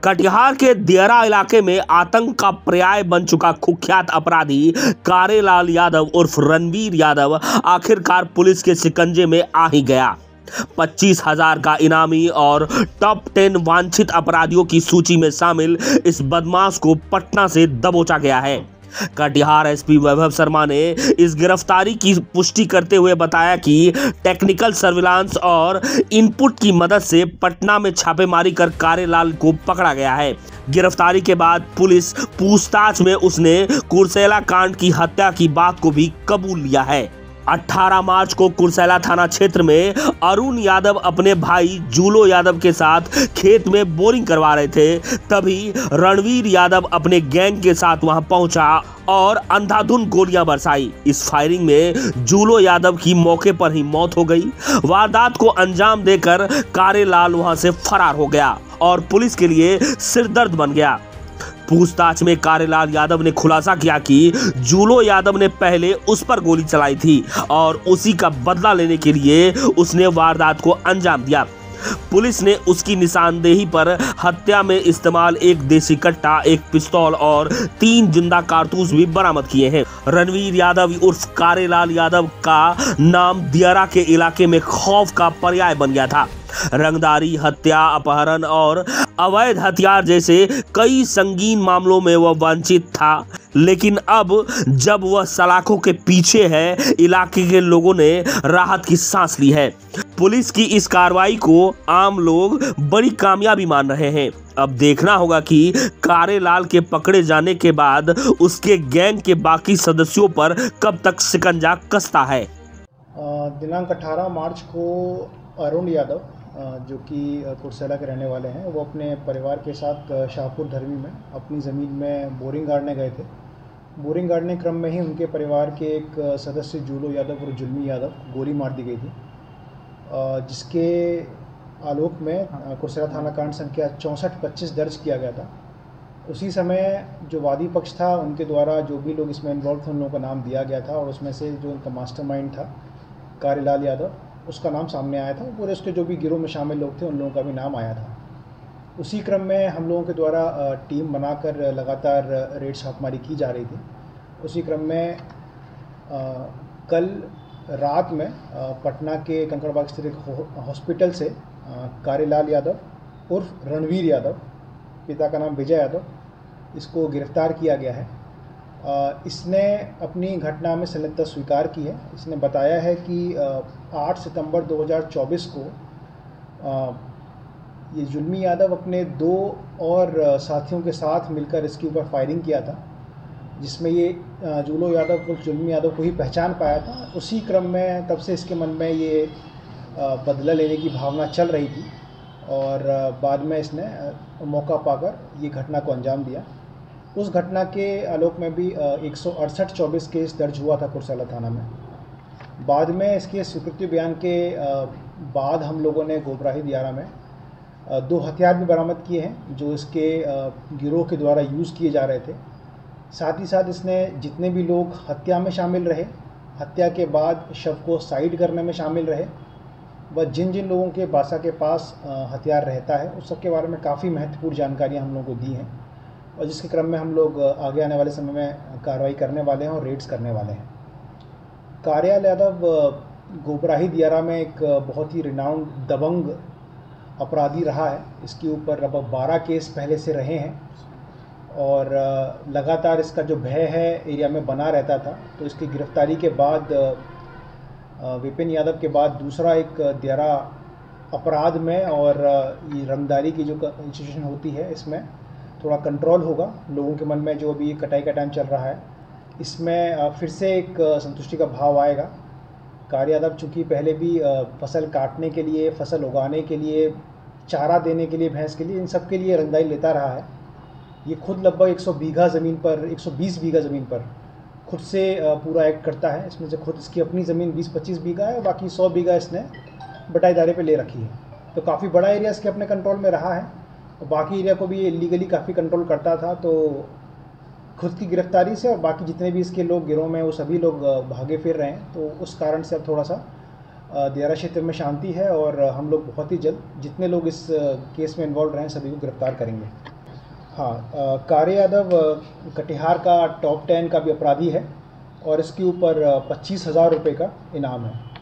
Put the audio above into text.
कटिहार के दियारा इलाके में आतंक का पर्याय बन चुका कुख्यात अपराधी कारेलाल यादव उर्फ रणवीर यादव आखिरकार पुलिस के शिकंजे में आ ही गया। 25,000 का इनामी और टॉप 10 वांछित अपराधियों की सूची में शामिल इस बदमाश को पटना से दबोचा गया है। कटिहार एसपी वैभव शर्मा ने इस गिरफ्तारी की पुष्टि करते हुए बताया कि टेक्निकल सर्विलांस और इनपुट की मदद से पटना में छापेमारी कर कारेलाल को पकड़ा गया है। गिरफ्तारी के बाद पुलिस पूछताछ में उसने कुर्सेला कांड की हत्या की बात को भी कबूल लिया है। 18 मार्च को कुर्सेला थाना क्षेत्र में अरुण यादव अपने भाई जूलो यादव के साथ खेत में बोरिंग करवा रहे थे, तभी रणवीर यादव अपने गैंग के साथ वहां पहुंचा और अंधाधुंध गोलियां बरसाई। इस फायरिंग में जूलो यादव की मौके पर ही मौत हो गई। वारदात को अंजाम देकर कारेलाल वहां से फरार हो गया और पुलिस के लिए सिरदर्द बन गया। पूछताछ में कारेलाल यादव ने खुलासा किया कि जूलो यादव ने पहले उस पर गोली चलाई थी और उसी का बदला लेने के लिए उसने वारदात को अंजाम दिया। पुलिस ने उसकी निशानदेही पर हत्या में इस्तेमाल एक देसी कट्टा, एक पिस्तौल और 3 जिंदा कारतूस भी बरामद किए हैं। रणवीर यादव उर्फ कारेलाल यादव का नाम दियारा के इलाके में खौफ का पर्याय बन गया था। रंगदारी, हत्या, अपहरण और अवैध हथियार जैसे कई संगीन मामलों में वह वांछित था, लेकिन अब जब वह सलाखों के पीछे है, इलाके के लोगों ने राहत की सांस ली है। पुलिस की इस कार्रवाई को आम लोग बड़ी कामयाबी मान रहे हैं। अब देखना होगा कि कारेलाल के पकड़े जाने के बाद उसके गैंग के बाकी सदस्यों पर कब तक शिकंजा कसता है। दिनांक 18 मार्च को अरुण यादव जो कि कुर्सेला के रहने वाले हैं, वो अपने परिवार के साथ शाहपुर धरवी में अपनी ज़मीन में बोरिंग गाड़ने गए थे। बोरिंग गाड़ने क्रम में ही उनके परिवार के एक सदस्य जूलो यादव और जुल्मी यादव गोली मार दी गई थी, जिसके आलोक में कुर्सेला थाना कांड संख्या 6425 दर्ज किया गया था। उसी समय जो वादी पक्ष था, उनके द्वारा जो भी लोग इसमें इन्वॉल्व थे उन लोगों का नाम दिया गया था और उसमें से जो उनका मास्टरमाइंड था कारेलाल यादव, उसका नाम सामने आया था। पूरे उसके जो भी गिरोह में शामिल लोग थे उन लोगों का भी नाम आया था। उसी क्रम में हम लोगों के द्वारा टीम बनाकर लगातार रेड छापेमारी की जा रही थी। उसी क्रम में कल रात में पटना के कंकड़बाग स्थित एक हॉस्पिटल से कारेलाल यादव उर्फ रणवीर यादव, पिता का नाम विजय यादव, इसको गिरफ्तार किया गया है। इसने अपनी घटना में संलिप्तता स्वीकार की है। इसने बताया है कि 8 सितंबर 2024 को ये जुल्मी यादव अपने 2 और साथियों के साथ मिलकर इसके ऊपर फायरिंग किया था, जिसमें ये जूलो यादव को जुल्मी यादव को ही पहचान पाया था। उसी क्रम में तब से इसके मन में ये बदला लेने की भावना चल रही थी और बाद में इसने मौका पाकर ये घटना को अंजाम दिया। उस घटना के आलोक में भी 168-24 केस दर्ज हुआ था कुर्सेला थाना में। बाद में इसके स्वीकृति बयान के बाद हम लोगों ने गोबराही दियारा में 2 हथियार भी बरामद किए हैं, जो इसके गिरोह के द्वारा यूज़ किए जा रहे थे। साथ ही साथ इसने जितने भी लोग हत्या में शामिल रहे, हत्या के बाद शव को साइड करने में शामिल रहे, व जिन जिन लोगों के बासा के पास हथियार रहता है, उस सब के बारे में काफ़ी महत्वपूर्ण जानकारियाँ हम लोगों को दी हैं और जिसके क्रम में हम लोग आगे आने वाले समय में कार्रवाई करने वाले हैं और रेड्स करने वाले हैं। कारेलाल यादव गोबराही दियारा में एक बहुत ही रिनाउंड दबंग अपराधी रहा है। इसके ऊपर लगभग 12 केस पहले से रहे हैं और लगातार इसका जो भय है एरिया में बना रहता था। तो इसकी गिरफ्तारी के बाद विपिन यादव के बाद दूसरा एक दियारा अपराध में और ये रंगदारी की जो सिचुएशन होती है, इसमें थोड़ा कंट्रोल होगा। लोगों के मन में जो अभी कटाई का टाइम चल रहा है, इसमें फिर से एक संतुष्टि का भाव आएगा। कारेलाल यादव चूँकि पहले भी फसल काटने के लिए, फसल उगाने के लिए, चारा देने के लिए, भैंस के लिए, इन सब के लिए रंगदारी लेता रहा है। ये खुद लगभग 120 बीघा ज़मीन पर खुद से पूरा एक्ट करता है। इसमें से खुद इसकी अपनी ज़मीन 20-25 बीघा है, बाकी 100 बीघा इसने बटाईदारे पे ले रखी है। तो काफ़ी बड़ा एरिया इसके अपने कंट्रोल में रहा है और बाकी एरिया को भी ये इलीगली काफ़ी कंट्रोल करता था। तो खुद की गिरफ्तारी से और बाकी जितने भी इसके लोग गिरोह में, वो सभी लोग भागे फिर रहे हैं। तो उस कारण से अब थोड़ा सा दियारा क्षेत्र में शांति है और हम लोग बहुत ही जल्द जितने लोग इस केस में इन्वॉल्व रहे हैं सभी को गिरफ्तार करेंगे। हाँ, कारे यादव कटिहार का टॉप 10 का भी अपराधी है और इसके ऊपर 25,000 रुपये का इनाम है।